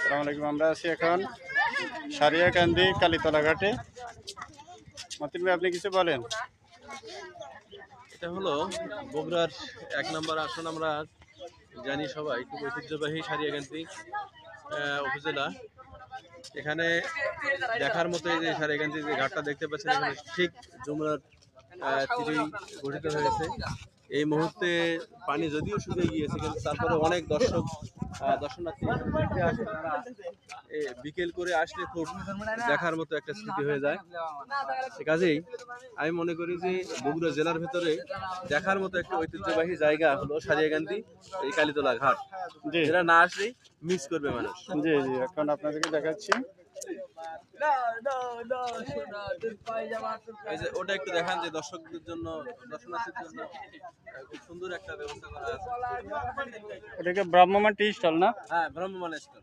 আসসালামু আলাইকুম। আমরা আছি এখন সারিয়াকান্দি কালীতলা ঘাটে। মতিন ভাই, আপনি কিছু বলেন। এটা হলো বগুড়ার ১ নম্বর আসন। আমরা জানি সবাই, খুব ঐতিহ্যবাহী সারিয়াকান্দি উপজেলা। এখানে দেখার মতো এই যে সারিয়াকান্দি যে ঘাটটা দেখতে পাচ্ছেন, এখানে ঠিক যমুনার তীরেই গঠিত হয়েছে। এই মুহূর্তে পানি যদিও শুকিয়ে গিয়েছে, কিন্তু তারপরে অনেক দর্শনার্থী এখানে দেখতে আসে। তারা বিকেল করে আসলে খুব দেখার মতো একটা স্মৃতি হয়ে যায়। কাজেই আমি মনে করি যে বগুড়া জেলার ভেতরে দেখার মতো একটা ঐতিহ্যবাহী জায়গা হলো সারিয়াকান্দি এই কালীতলা ঘাট। জি যেটা না আসলেই মিস করবে মানুষ। জি জি এখন আপনাদেরকে দেখাচ্ছি। এই যে ওটা একটু দেখান, যে দর্শকদের জন্য, দর্শনার্থীর জন্য খুব সুন্দর একটা ব্যবস্থা করা আছে। এটাকে ব্রাহ্মমান টি স্টল না? হ্যাঁ, ভ্রাম্যমাণ স্টল।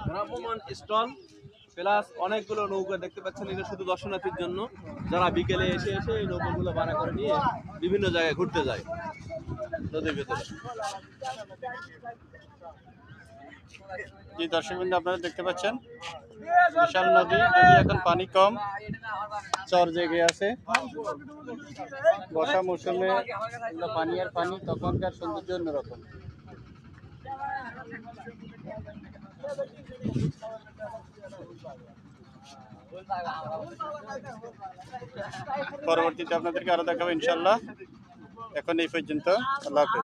ভ্রাম্যমাণ স্টল প্লাস অনেকগুলো নৌকা দেখতে পাচ্ছেন। এটা শুধু দর্শনার্থীর জন্য, যারা বিকেলে এসে এই নৌকাগুলো ভাড়া করে নিয়ে বিভিন্ন জায়গায় ঘুরতে যায় নদীর ভেতরে। জি দর্শকবৃন্দ, আপনারা দেখতে পাচ্ছেন বিশাল নদী। নদী এখন পানি কম, চর জেগে আছে। বর্ষা মৌসুমে এগুলো পানি আর পানি, তখনকার সৌন্দর্য অন্যরকম। পরবর্তীতে আপনাদেরকে আরো দেখাবো ইনশাল্লাহ। এখন এই পর্যন্ত, আল্লাহ হাফেজ।